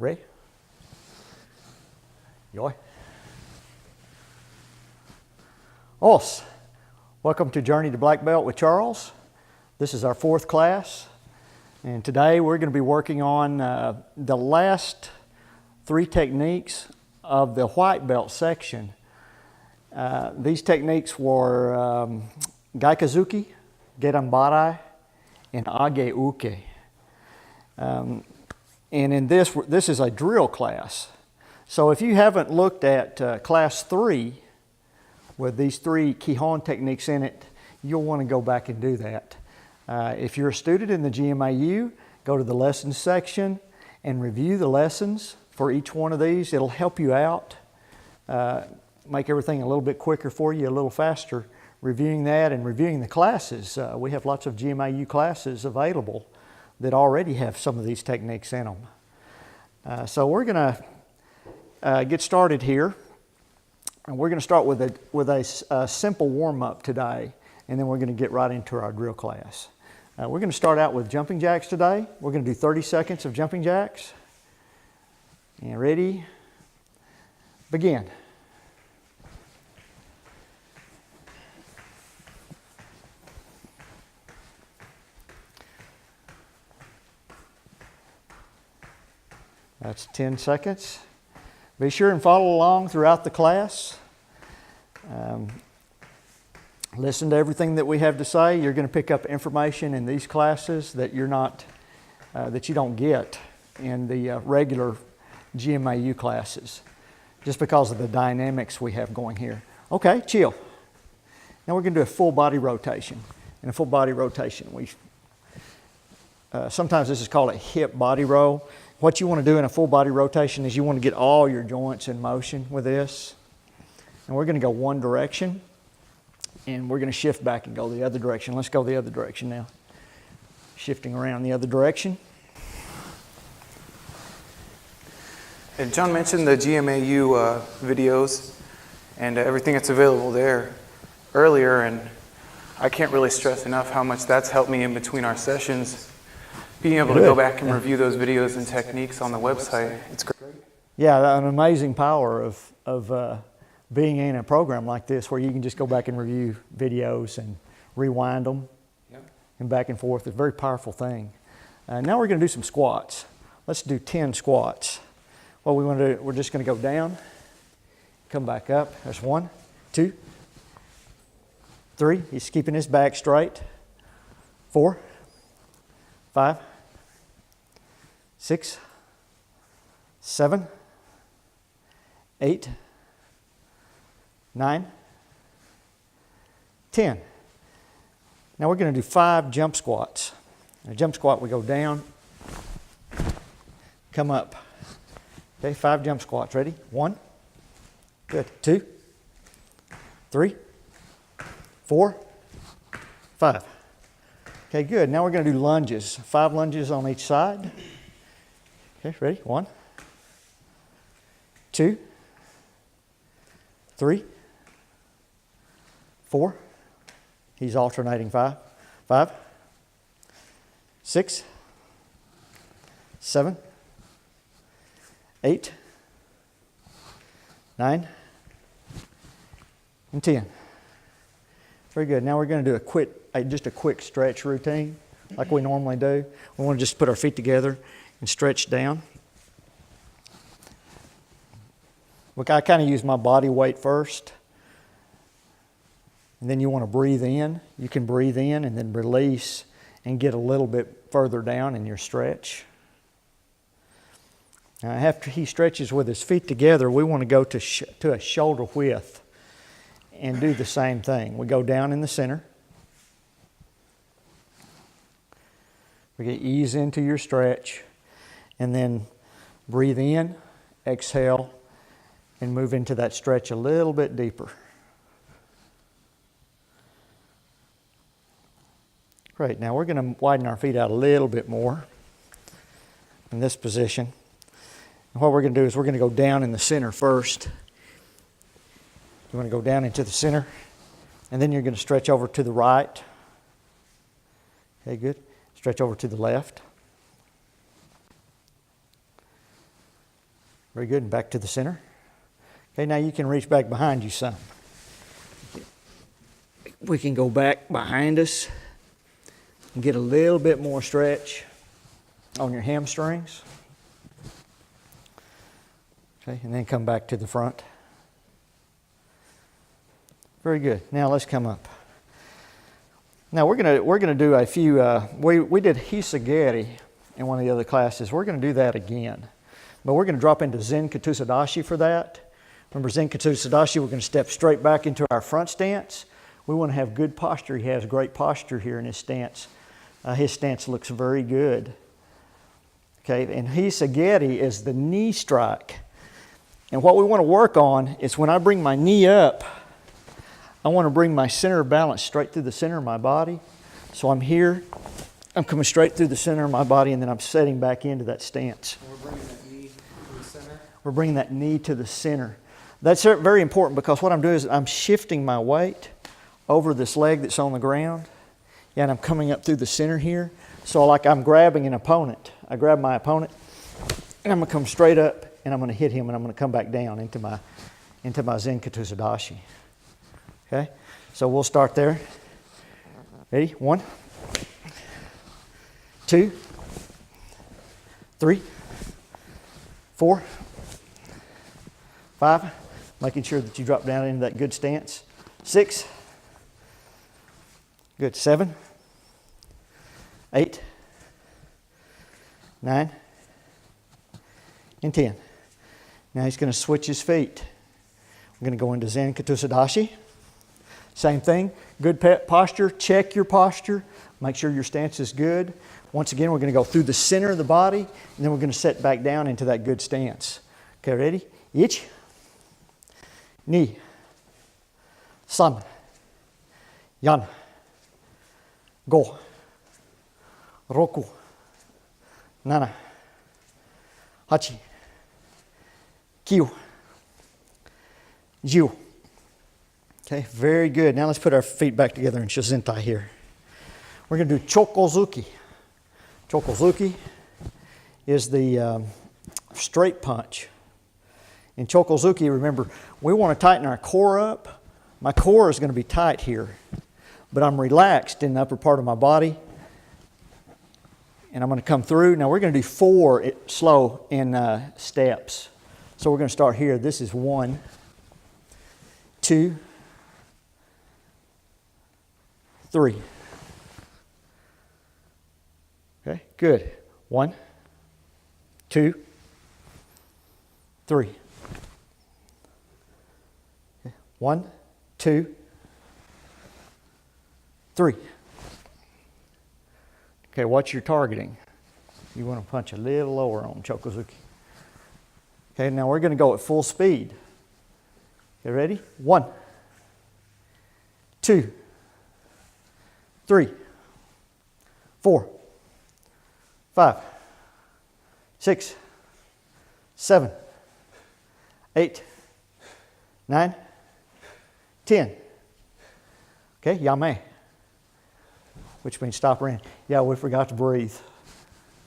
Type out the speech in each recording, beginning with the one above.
Ready? Yoi. Os. Welcome to Journey to Black Belt with Charles. This is our 4th class, and today we're going to be working on the last 3 techniques of the white belt section. These techniques were Gyaku-Zuki, Gedan Barai, and Age-Uke. And in this is a drill class. So if you haven't looked at class 3 with these 3 Kihon techniques in it, you'll want to go back and do that. If you're a student in the GMAU, go to the lessons section and review the lessons for each one of these. It'll help you out, make everything a little bit quicker for you, a little faster, reviewing that and reviewing the classes. We have lots of GMAU classes available that already have some of these techniques in them. So we're going to get started here. And we're going to start with a simple warm-up today, and then we're going to get right into our drill class. We're going to start out with jumping jacks today. We're going to do 30 seconds of jumping jacks. And ready? Begin. That's 10 seconds. Be sure and follow along throughout the class. Listen to everything that we have to say. You're going to pick up information in these classes that you don't get in the regular GMAU classes, just because of the dynamics we have going here. Okay, chill. Now we're going to do a full body rotation. In a full body rotation, sometimes this is called a hip body roll. What you want to do in a full body rotation is you want to get all your joints in motion with this. And we're going to go one direction, and we're going to shift back and go the other direction. Let's go the other direction now. Shifting around the other direction. And John mentioned the GMAU videos and everything that's available there earlier, and I can't really stress enough how much that's helped me in between our sessions. Being able to go back and review those videos and techniques on the website, it's great. Yeah, an amazing power of being in a program like this where you can just go back and review videos and rewind them and back and forth. It's a very powerful thing. Now we're going to do some squats. Let's do 10 squats. What we want to do, we're just going to go down, come back up. That's 1, 2, 3. He's keeping his back straight. 4, 5, 6, 7, 8, 9, 10. Now we're going to do 5 jump squats. In a jump squat, we go down, come up. Okay, 5 jump squats. Ready? 1, good. 2, 3, 4, 5. Okay, good. Now we're going to do lunges. 5 lunges on each side. Okay, ready? 1, 2, 3, 4. He's alternating 5. 5, 6, 7, 8, 9, and 10. Very good. Now we're going to do just a quick stretch routine like we normally do. We want to just put our feet together and stretch down. Look, I kind of use my body weight first. And then you want to breathe in. You can breathe in and then release and get a little bit further down in your stretch. Now, after he stretches with his feet together, we want to go to a shoulder width and do the same thing. We go down in the center. We get ease into your stretch, and then breathe in, exhale, and move into that stretch a little bit deeper. Great. Now we're going to widen our feet out a little bit more in this position. And what we're going to do is we're going to go down in the center first. You want to go down into the center, and then you're going to stretch over to the right. Okay, good. Stretch over to the left. Very good. And back to the center. Okay, now you can reach back behind you some. We can go back behind us and get a little bit more stretch on your hamstrings. Okay, and then come back to the front. Very good. Now let's come up. Now we're gonna do a few. We did Hiza-Geri in one of the other classes. We're gonna do that again, but we're gonna drop into Zenkutsu-Dachi for that. Remember Zenkutsu-Dachi, we're gonna step straight back into our front stance. We want to have good posture. He has great posture here in his stance. His stance looks very good. Okay, and Hiza-Geri is the knee strike. And what we want to work on is when I bring my knee up, I want to bring my center of balance straight through the center of my body. So I'm here, I'm coming straight through the center of my body, and then I'm setting back into that stance. And we're bringing that knee to the center? We're bringing that knee to the center. That's very important because what I'm doing is I'm shifting my weight over this leg that's on the ground. Yeah, and I'm coming up through the center here. So like I'm grabbing an opponent. I grab my opponent, and I'm going to come straight up, and I'm going to hit him, and I'm going to come back down into my Zenkutsu-Dachi. Okay, so we'll start there. Ready? 1, 2, 3, 4, 5. Making sure that you drop down into that good stance. 6. Good. 7, 8, 9, and 10. Now he's going to switch his feet. We're going to go into Zenkutsu-Dachi. Same thing, good posture, check your posture, make sure your stance is good. Once again, we're going to go through the center of the body, and then we're going to set back down into that good stance. Okay, ready? 1, 2, 3, 4, 5, 6, 7, 8, 9, 10. Okay, very good. Now let's put our feet back together in Shizentai here. We're going to do Choku-Zuki. Choku-Zuki is the straight punch. In Choku-Zuki, remember, we want to tighten our core up. My core is going to be tight here, but I'm relaxed in the upper part of my body. And I'm going to come through. Now we're going to do 4 slow in steps. So we're going to start here. This is 1, 2, 3. Okay, good. 1, 2, 3. Okay. 1, 2, 3. Okay, what you're targeting. You want to punch a little lower on Choku-Zuki. Okay, now we're going to go at full speed. Okay, ready? 1, 2, 3, 4, 5, 6, 7, 8, 9, 10. Okay, yame, which means stop running. Yeah, we forgot to breathe.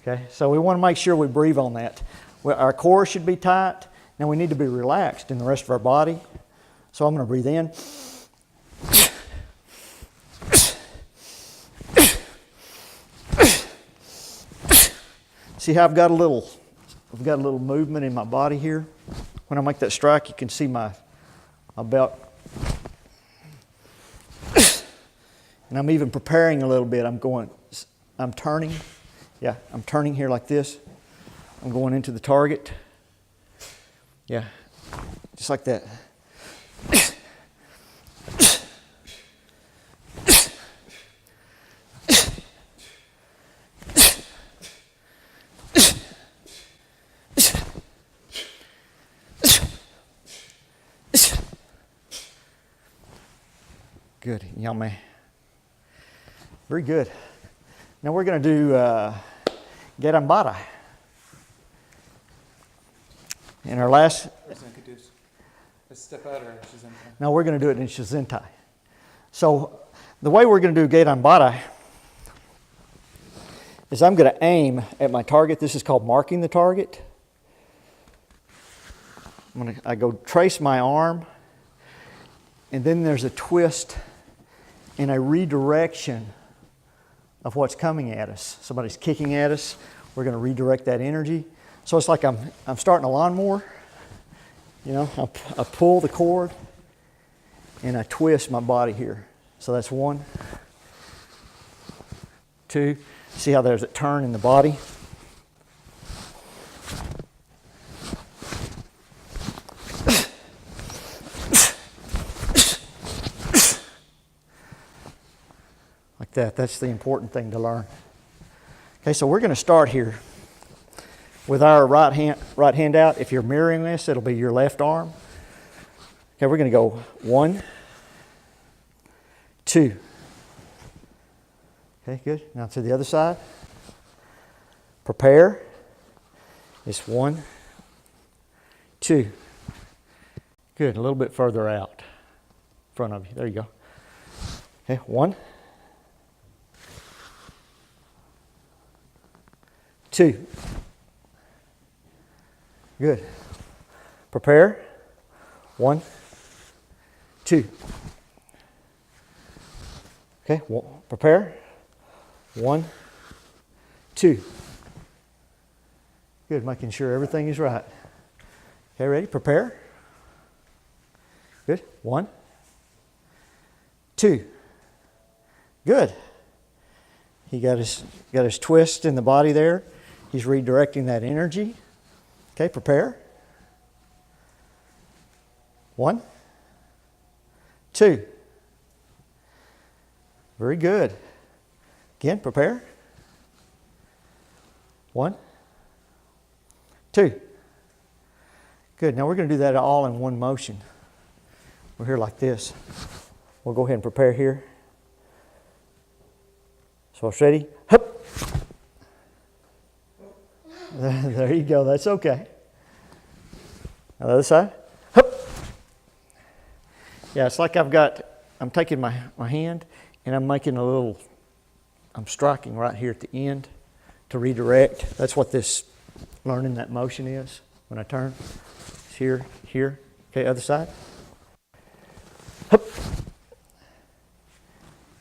Okay, so we want to make sure we breathe on that. Our core should be tight. Now we need to be relaxed in the rest of our body. So I'm going to breathe in. See how I've got a little movement in my body here. When I make that strike, you can see my belt. And I'm even preparing a little bit. I'm turning. Yeah, I'm turning here like this. I'm going into the target. Yeah, just like that. Good, yummy. Very good. Now we're going to do Gedan Barai. In our last... Let's step out or Shizentai? No, we're going to do it in Shizentai. So the way we're going to do Gedan Barai is I'm going to aim at my target. This is called marking the target. I go trace my arm, and then there's a twist and a redirection of what's coming at us. Somebody's kicking at us. We're going to redirect that energy. So it's like I'm starting a lawnmower. You know, I pull the cord and I twist my body here. So that's 1, 2. See how there's a turn in the body? Like that. That's the important thing to learn. Okay, so we're going to start here with our right hand out. If you're mirroring this, it'll be your left arm. Okay, we're going to go 1, 2. Okay, good. Now to the other side. Prepare. It's 1, 2. Good. A little bit further out in front of you. There you go. Okay, 1, 2. Good. Prepare. 1, 2. Okay, prepare. 1, 2. Good, making sure everything is right. Okay, ready? Prepare. Good. 1, 2. Good. He got his twist in the body there. He's redirecting that energy. Okay, prepare. 1, 2. Very good. Again, prepare. 1, 2. Good. Now we're going to do that all in one motion. We're here like this. We'll go ahead and prepare here. So it's ready. Hup. There you go. That's okay. Now the other side. Hup. Yeah, it's like I'm taking my hand and I'm making I'm striking right here at the end to redirect. That's what this learning that motion is when I turn. It's here, here. Okay, other side. Hup.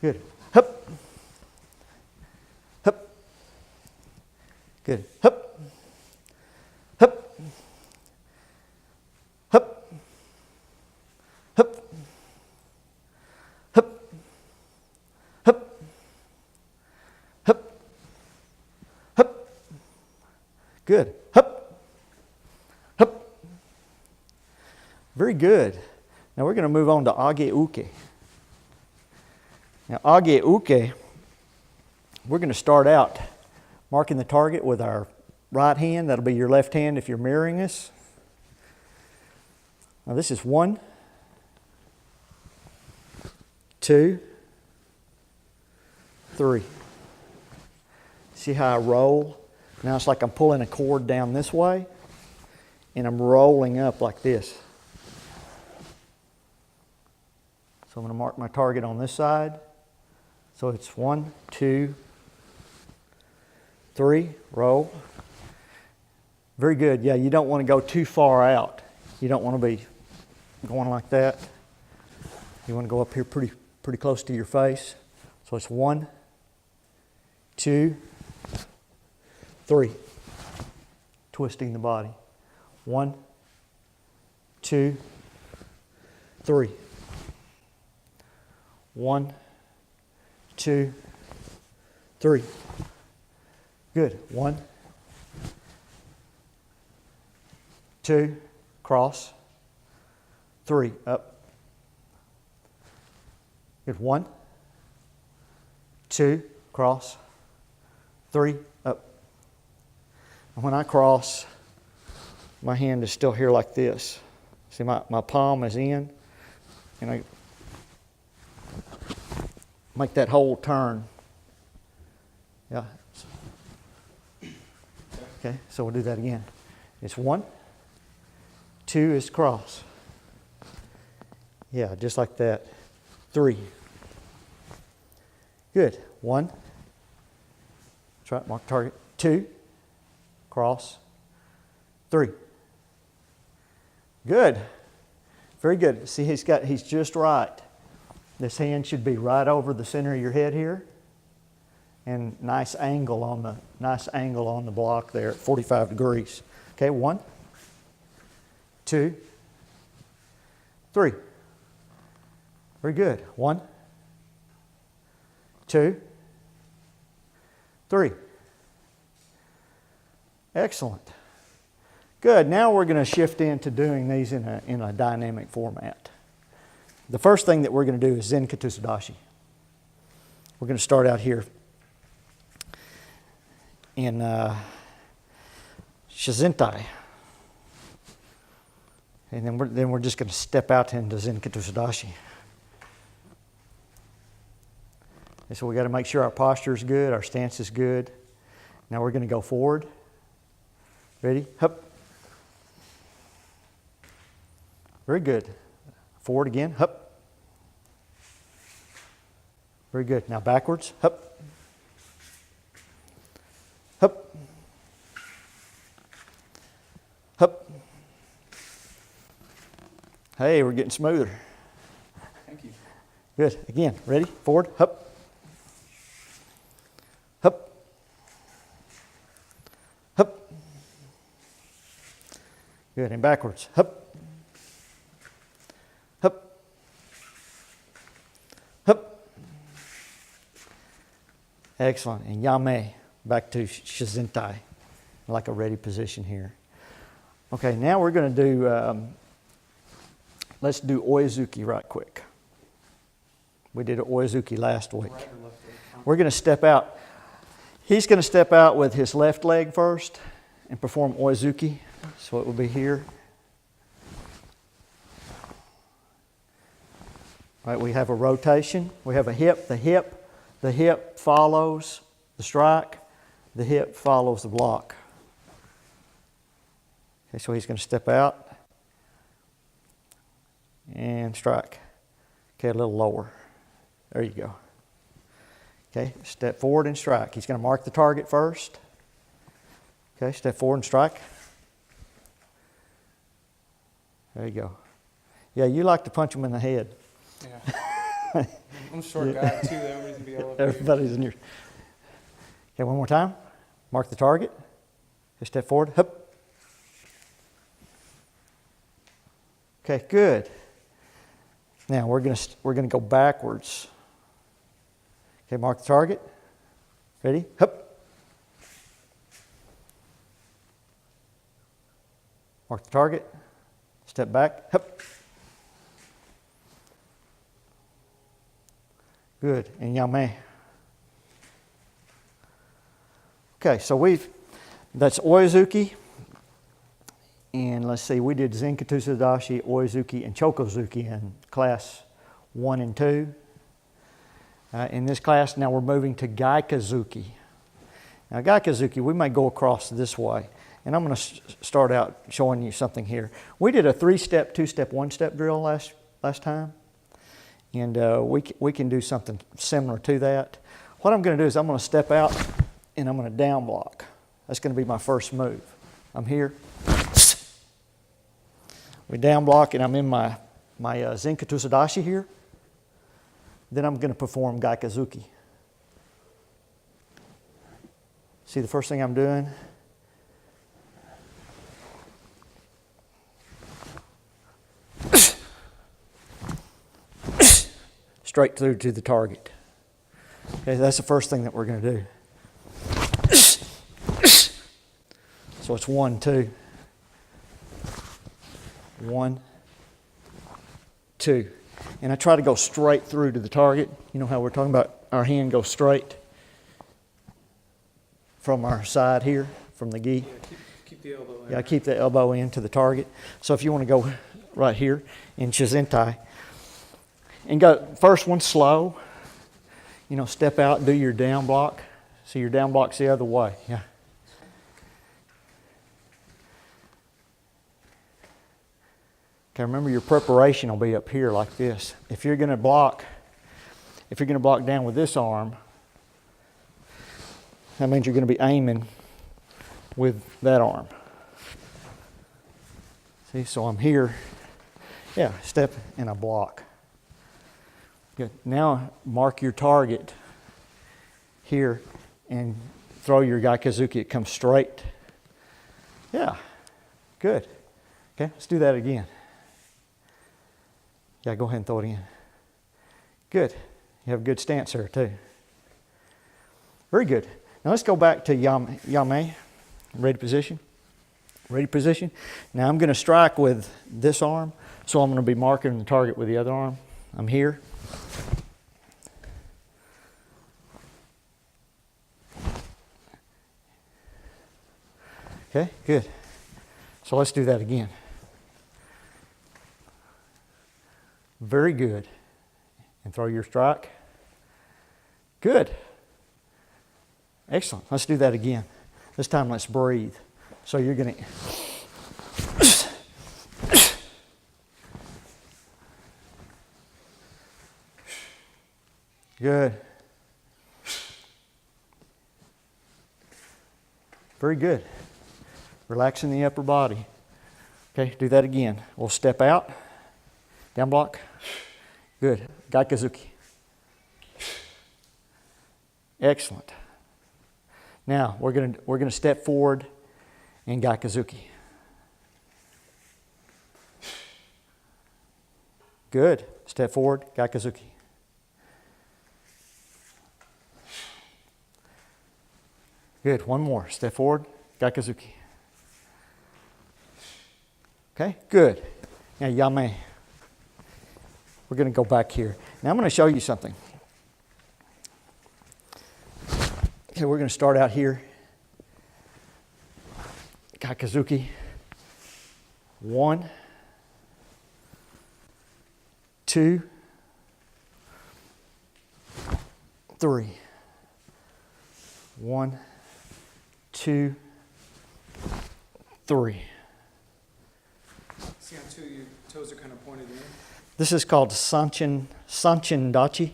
Good. Hup. Hup. Good. Hup. Hup. Hup. Hup. Hup. Hup. Hup. Hup. Good. Hup. Hup. Very good. Now we're going to move on to Age-Uke. Now Age-Uke, we're going to start out marking the target with our right hand. That'll be your left hand if you're mirroring this. Now this is 1, 2, 3. See how I roll? Now it's like I'm pulling a cord down this way and I'm rolling up like this. So I'm going to mark my target on this side. So it's 1, 2, 3, roll. Very good. Yeah, you don't want to go too far out. You don't want to be going like that. You want to go up here pretty close to your face. So it's 1, 2, 3. Twisting the body. 1, 2, 3. 1, 2, 3. Good. 1, 2, cross. 3, up. Good. 1, 2, cross. 3, up. And when I cross, my hand is still here like this. See, my palm is in, and I make that whole turn. Yeah. Okay, so we'll do that again. It's 1, 2 is cross. Yeah, just like that. 3. Good. 1. That's right, mark target. 2, cross. 3. Good. Very good. See, he's just right. This hand should be right over the center of your head here. And nice angle on the block there at 45 degrees. Okay, 1, 2, 3. Very good. 1, 2, 3. Excellent. Good. Now we're going to shift into doing these in a dynamic format. The first thing that we're going to do is Zenkutsu-Dachi. We're going to start out here in Shizentai. And then we're just going to step out into Zenkutsu-Dachi. And so we got to make sure our posture is good, our stance is good. Now we're going to go forward. Ready? Hup. Very good. Forward again. Hup. Very good. Now backwards. Hup. Hup. Hup. Hey, we're getting smoother. Thank you. Good. Again. Ready? Forward. Hup. Hup. Hup. Good. And backwards. Hup. Hup. Hup. Excellent. And Yame. Back to Shizentai. Like a ready position here. Okay, now we're going to do, let's do Oi-Zuki right quick. We did Oi-Zuki last week. Right or left leg? We're going to step out. He's going to step out with his left leg first and perform Oi-Zuki. So it will be here. All right, we have a rotation. We have a hip. The hip follows the strike. The hip follows the block. Okay, so he's going to step out and strike. Okay, a little lower. There you go. Okay, step forward and strike. He's going to mark the target first. Okay, step forward and strike. There you go. Yeah, you like to punch him in the head. Yeah. I'm a short guy too. Everybody's gonna be all up here. Everybody's in your. Okay, one more time. Mark the target. Just step forward. Hup. Okay, good. Now we're gonna go backwards. Okay, mark the target. Ready? Hup. Mark the target. Step back. Hup. Good. And Yame. Okay, so that's Oi-Zuki. And let's see, we did Zenkutsu-Dachi, Oi-Zuki, and Choku-Zuki in class 1 and 2. In this class, now we're moving to Gyaku-Zuki. Now, Gyaku-Zuki, we may go across this way. And I'm going to start out showing you something here. We did a 3-step, 2-step, 1-step drill last time. And we can do something similar to that. What I'm going to do is I'm going to step out and I'm going to down block. That's going to be my first move. I'm here. We down block and I'm in my Zenkutsu-Dachi here. Then I'm going to perform Gyaku-Zuki. See the first thing I'm doing? Straight through to the target. Okay, that's the first thing that we're going to do. So it's 1, 2. 1, 2. And I try to go straight through to the target. You know how we're talking about our hand goes straight from our side here, from the gi. Yeah, keep the elbow in. Yeah, keep the elbow in to the target. So if you want to go right here in Shizentai, and go first one slow, you know, step out and do your down block. So your down block's the other way. Yeah. Okay, remember your preparation will be up here like this. If you're going to block down with this arm, that means you're going to be aiming with that arm. See, so I'm here. Yeah, step and I block. Good. Now mark your target here and throw your Gyaku-Zuki. It comes straight. Yeah, good. Okay, let's do that again. Yeah, go ahead and throw it in. Good. You have a good stance there too. Very good. Now let's go back to Yame. Ready position. Ready position. Now I'm going to strike with this arm, so I'm going to be marking the target with the other arm. I'm here. Okay, good. So let's do that again. Very good. And throw your strike. Good. Excellent. Let's do that again. This time let's breathe. So you're going to... Good. Very good. Relaxing the upper body. Okay, do that again. We'll step out. Down block. Good. Gyaku-Zuki. Excellent. Now we're gonna step forward and Gyaku-Zuki. Good. Step forward, Gyaku-Zuki. Good. One more. Step forward, Gyaku-Zuki. Okay. Good. Now Yame. We're going to go back here. Now I'm going to show you something. Okay, we're going to start out here. Gyaku-Zuki. 1, 2, 3. 1, 2, 3. See how your toes are kind of pointed in? This is called Sanchin-Dachi.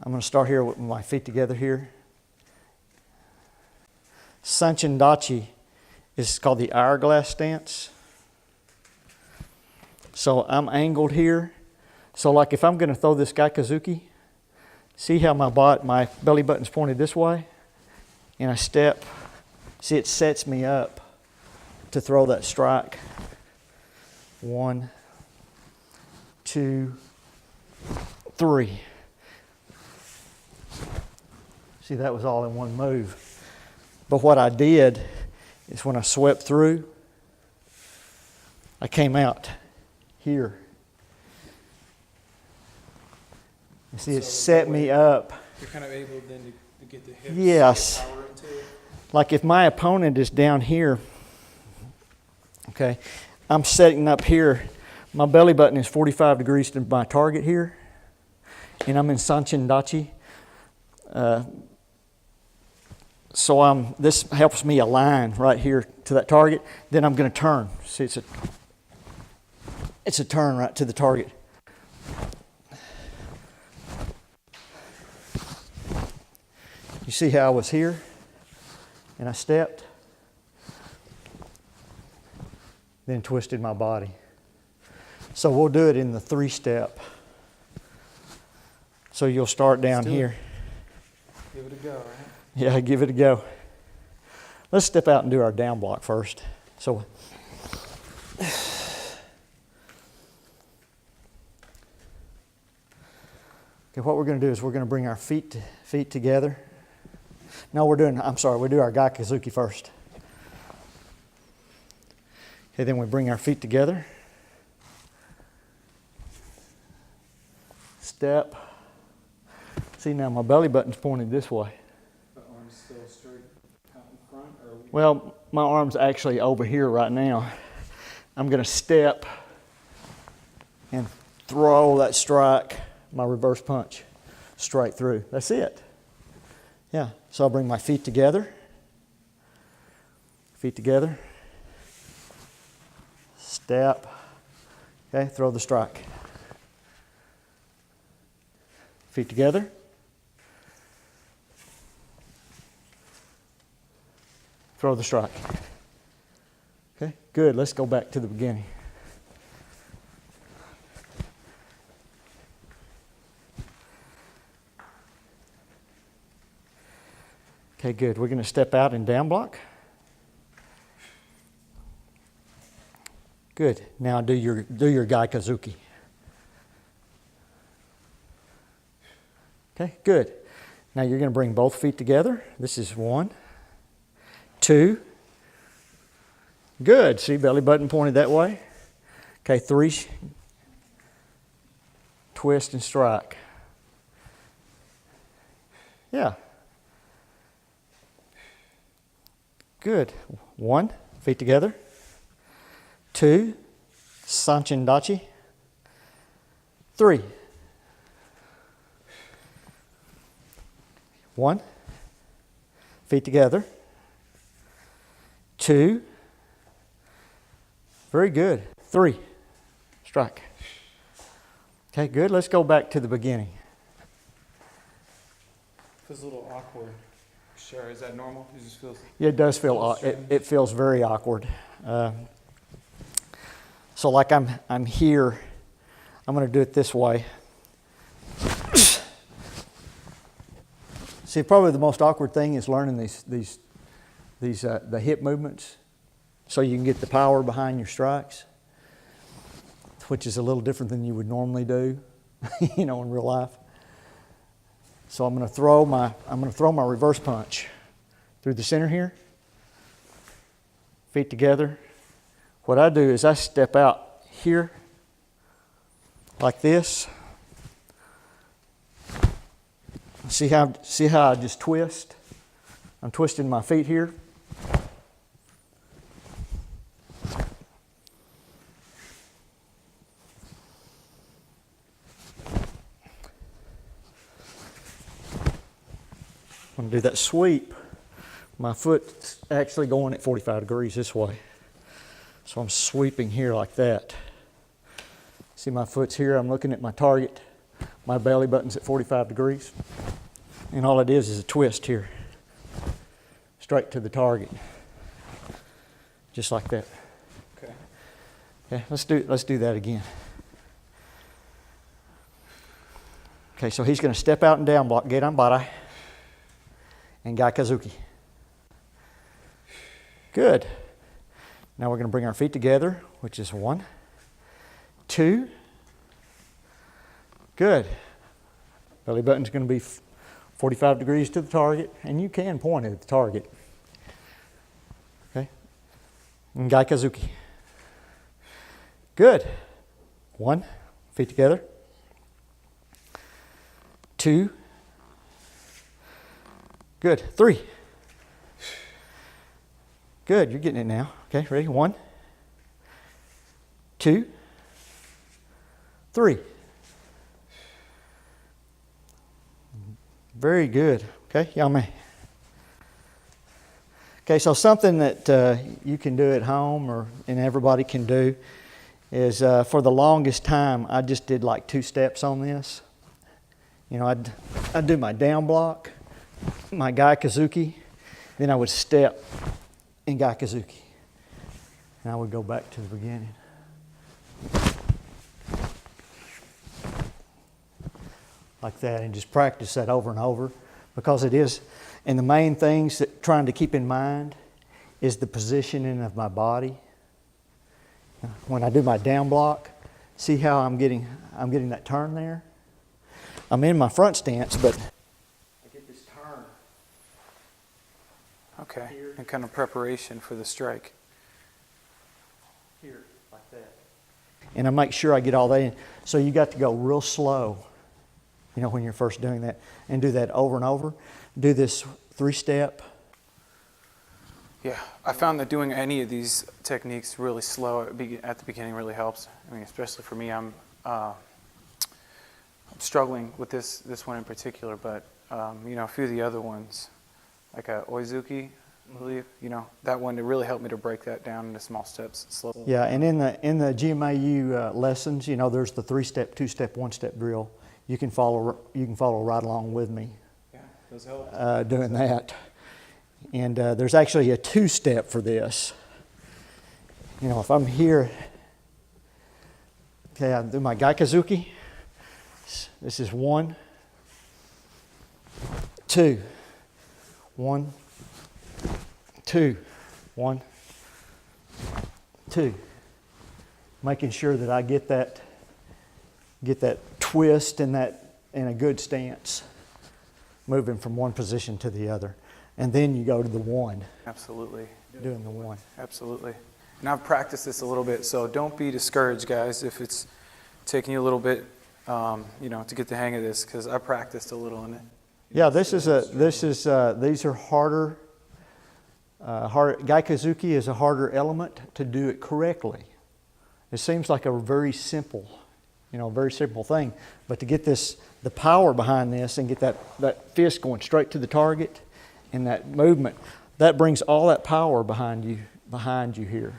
I'm going to start here with my feet together here. Sanchin-Dachi is called the hourglass stance. So I'm angled here. So like if I'm going to throw this Gyaku-Zuki, see how my belly button's pointed this way? And I step. See, it sets me up to throw that strike. 1, 2, 3. See, that was all in one move. But what I did is when I swept through, I came out here. You see, it set me up. You're kind of able then to get the hips. Yes. Power into it. Like if my opponent is down here, okay, I'm setting up here. My belly button is 45 degrees to my target here, and I'm in Sanchin-Dachi. So this helps me align right here to that target. Then I'm going to turn. See, it's a turn right to the target. You see how I was here, and I stepped, then twisted my body. So we'll do it in the 3-step. So you'll start down here. Give it a go, right? Yeah, give it a go. Let's step out and do our down block first. So, okay, what we're going to do is we're going to bring our feet together. No, we do our Gyaku-Zuki first. Okay, then we bring our feet together. Step. See, now my belly button's pointed this way. The arm's still straight out in front? Well, my arm's actually over here right now. I'm going to step and throw that strike, my reverse punch, straight through. That's it. Yeah, so I'll bring my feet together. Feet together. Step. Okay, throw the strike. Feet together. Throw the strike. Okay, good. Let's go back to the beginning. Okay, good. We're going to step out in down block. Good. Now do your Gyaku-Zuki. Okay, good. Now you're going to bring both feet together. This is 1, 2. Good. See, belly button pointed that way. Okay, 3. Twist and strike. Yeah. Good. 1, feet together. 2, Sanchin-Dachi. 3. 1, feet together. 2. Very good. 3, strike. Okay, good. Let's go back to the beginning. Feels a little awkward. Sure, is that normal? It just feels. Yeah, it does feel. It feels very awkward. So, like I'm here. I'm going to do it this way. See, probably the most awkward thing is learning the hip movements, so you can get the power behind your strikes, which is a little different than you would normally do, in real life. So I'm going to throw my reverse punch through the center here. Feet together. What I do is I step out here like this. See how I just twist? I'm twisting my feet here. I'm going to do that sweep. My foot's actually going at 45 degrees this way. So I'm sweeping here like that. See, my foot's here. I'm looking at my target. My belly button's at 45 degrees. And all it is a twist here. Straight to the target. Just like that. Okay. Okay, let's do that again. Okay, so he's going to step out and down block, Gedan Barai, and Gyaku-Zuki. Good. Now we're going to bring our feet together, which is 1, 2. Good. Belly button's going to be 45 degrees to the target, and you can point it at the target. Okay. And Gyaku-Zuki. Good. 1, feet together. 2. Good. 3. Good. You're getting it now. Okay. Ready? 1, 2, 3. Very good. Okay. Yame. Okay. So something that you can do at home and everybody can do is for the longest time I just did like 2 steps on this. I'd do my down block, my Gyaku-Zuki, then I would step in Gyaku-Zuki. And I would go back to the beginning. Like that, and just practice that over and over, because it is, and the main things that trying to keep in mind is the positioning of my body. When I do my down block, see how I'm getting that turn there? I'm in my front stance, but I get this turn. Okay, and kind of preparation for the strike. Here, like that. And I make sure I get all that in. So you got to go real slow, when you're first doing that, and do that over and over. Do this 3-step. Yeah, I found that doing any of these techniques really slow at the beginning really helps. I mean, especially for me, I'm struggling with this one in particular, but a few of the other ones, like a Oi-Zuki, I believe, that one, it really helped me to break that down into small steps slowly. Yeah, and in the GMAU lessons, there's the 3-step, 2-step, 1-step drill. You can follow right along with me. Yeah, those help. Doing that. And there's actually a 2-step for this. You know, if I'm here, okay, I do my Gyaku-Zuki. This is 1, 2, 1, 2, 1, 2. Making sure that I get that twist and that in a good stance, moving from one position to the other. And then you go to the 1. Absolutely. Doing the 1. Absolutely. And I've practiced this a little bit, so don't be discouraged, guys, if it's taking you a little bit, to get the hang of this, because I practiced a little in it. Yeah, these are harder. Gyaku-Zuki is a harder element to do it correctly. It seems like a very simple thing, but to get the power behind this and get that fist going straight to the target and that movement, that brings all that power behind you here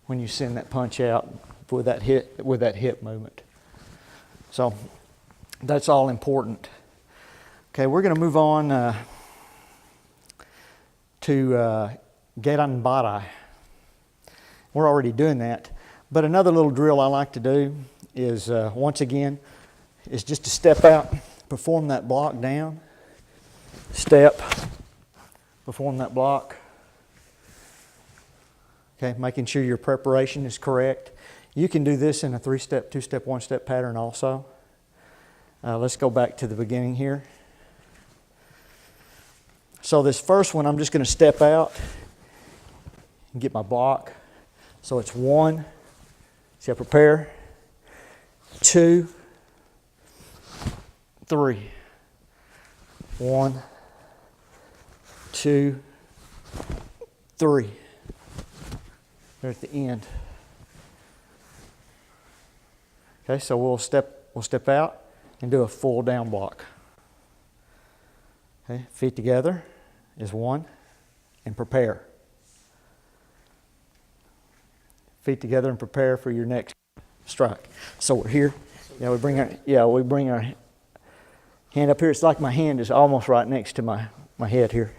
when you send that punch out with that hip movement. So that's all important. Okay, we're going to move on to Gedan Barai. We're already doing that, but another little drill I like to do is once again is just to step out, perform that block down, step, perform that block. Okay, making sure your preparation is correct. You can do this in a 3-step, 2-step, 1-step pattern also. Let's go back to the beginning here. So this first one, I'm just going to step out and get my block. So it's 1, see I prepare, 2, 3, 1, 2, 3. They're at the end. Okay, so we'll step out and do a full down block. Okay, feet together is 1, and prepare. Feet together and prepare for your next strike. So we're here. Yeah, we bring our hand up here. It's like my hand is almost right next to my head here.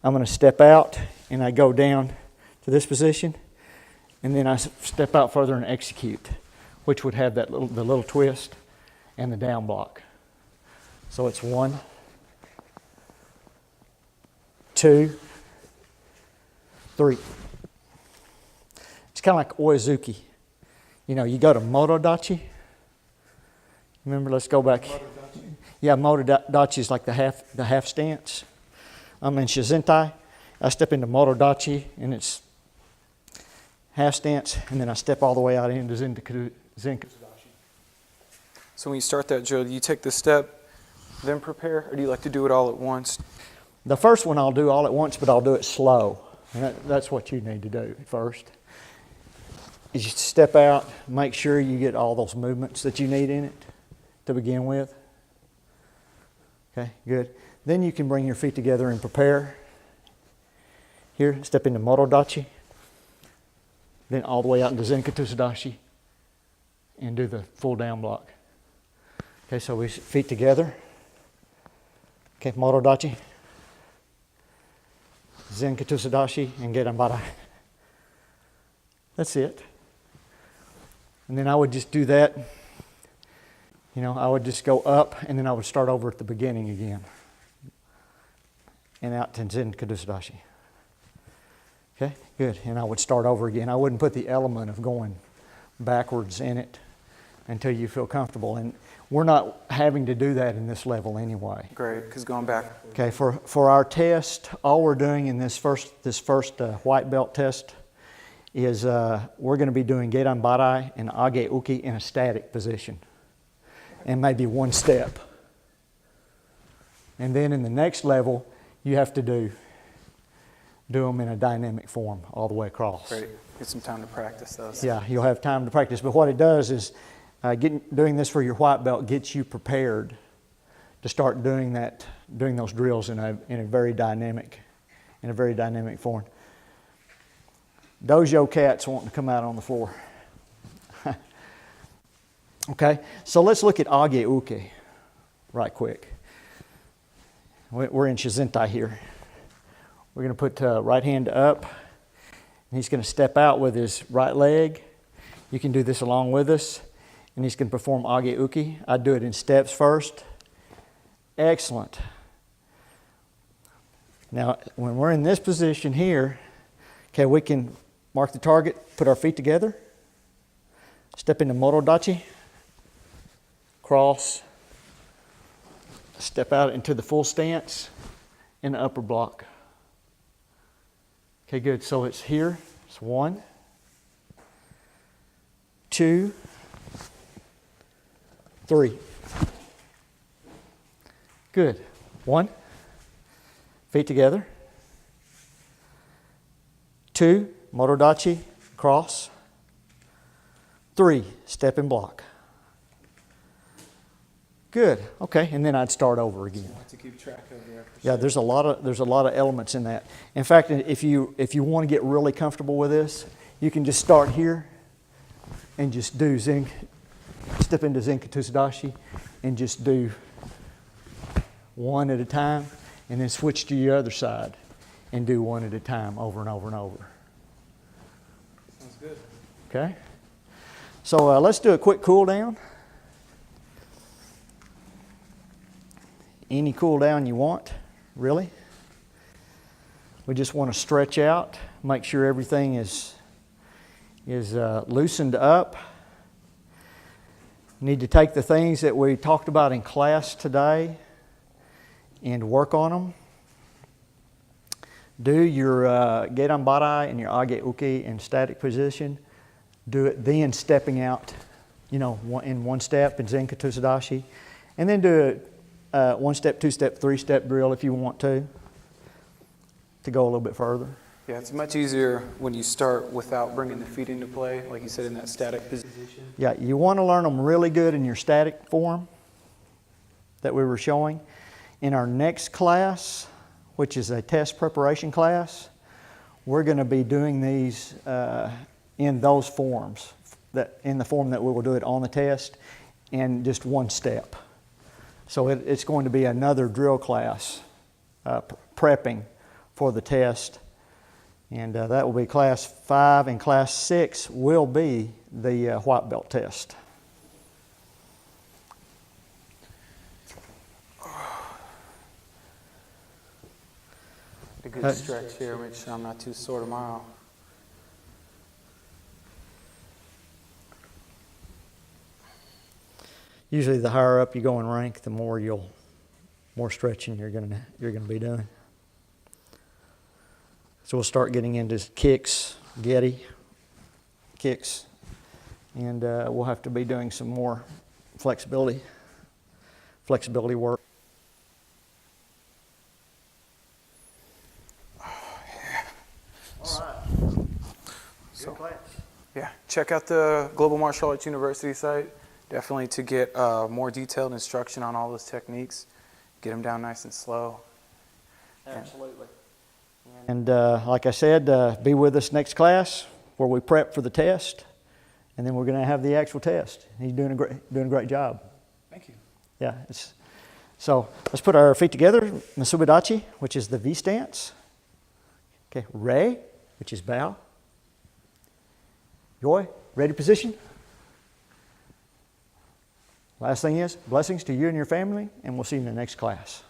I'm going to step out and I go down to this position, and then I step out further and execute, which would have the little twist and the down block. So it's 1, 2, 3. It's kind of like Oi-Zuki. You know, you go to Moto-Dachi. Remember, let's go back. Yeah, Moto-Dachi is like the half stance. I'm in Shizentai. I step into Moto-Dachi, and it's half stance, and then I step all the way out into Zenkutsu-Dachi. So when you start that drill, do you take the step, then prepare, or do you like to do it all at once? The first one I'll do all at once, but I'll do it slow. And that's what you need to do first. Is you step out, make sure you get all those movements that you need in it to begin with. Okay, good. Then you can bring your feet together and prepare. Here, step into Moto-Dachi. Then all the way out into Zenkutsu-Dachi and do the full down block. Okay, so we feet together. Okay, Moto-Dachi, Zenkutsu-Dachi, and Gedan Barai. That's it. And then I would just do that. You know, I would just go up, and then I would start over at the beginning again. And out to Zenkutsu-Dachi. Okay, good. And I would start over again. I wouldn't put the element of going backwards in it until you feel comfortable. And we're not having to do that in this level anyway. Great, because going back. Okay, for our test, all we're doing in this first white belt test is we're going to be doing Gedan Barai and Age-Uke in a static position, and maybe 1 step. And then in the next level, you have to do them in a dynamic form all the way across. Great, get some time to practice those. Yeah, you'll have time to practice. But what it does is doing this for your white belt gets you prepared to start doing those drills in a very dynamic form. Dojo cats wanting to come out on the floor. Okay, so let's look at Age-Uke right quick. We're in Shizentai here. We're going to put right hand up, he's going to step out with his right leg. You can do this along with us. And he's going to perform Age-Uke. I do it in steps first. Excellent. Now, when we're in this position here, okay, we can mark the target, put our feet together, step into Moto-Dachi, cross, step out into the full stance in the upper block. Okay, good. So it's here. It's 1, 2, 3. Good. 1, feet together. 2, Moto-Dachi, cross. 3, step and block. Good. Okay, and then I'd start over again. To keep track of there. Yeah, there's a lot of elements in that. In fact, if you want to get really comfortable with this, you can just start here and just do step into Zenkutsu-Dachi and just do 1 at a time, and then switch to your other side and do 1 at a time over and over and over. Sounds good. Okay? So let's do a quick cool down. Any cool down you want, really. We just want to stretch out, make sure everything is loosened up. Need to take the things that we talked about in class today and work on them. Do your Gedan Barai and your Age-Uke in static position. Do it then stepping out, in 1 step in Zenkutsu-Dachi. And then do a 1 step, 2 step, 3 step drill if you want to go a little bit further. Yeah, it's much easier when you start without bringing the feet into play, like you said, in that static position. Yeah, you want to learn them really good in your static form that we were showing. In our next class, which is a test preparation class, we're going to be doing these in those forms, in the form that we will do it on the test, in just 1 step. So it's going to be another drill class prepping for the test. And that will be class 5, and class 6 will be the white belt test. A good stretch here, make sure I'm not too sore tomorrow. Usually the higher up you go in rank, the more stretching you're gonna be doing. So we'll start getting into kicks, Geri kicks, and we'll have to be doing some more flexibility work. Oh, yeah. All right. Good class. Yeah, check out the Global Martial Arts University site, definitely to get more detailed instruction on all those techniques. Get them down nice and slow. Absolutely. And like I said, be with us next class where we prep for the test, and then we're going to have the actual test. He's doing a great job. Thank you. Yeah. So let's put our feet together. Mitsubidachi, which is the V stance. Okay. Rei, which is bow. Yoi, ready position. Last thing is blessings to you and your family, and we'll see you in the next class.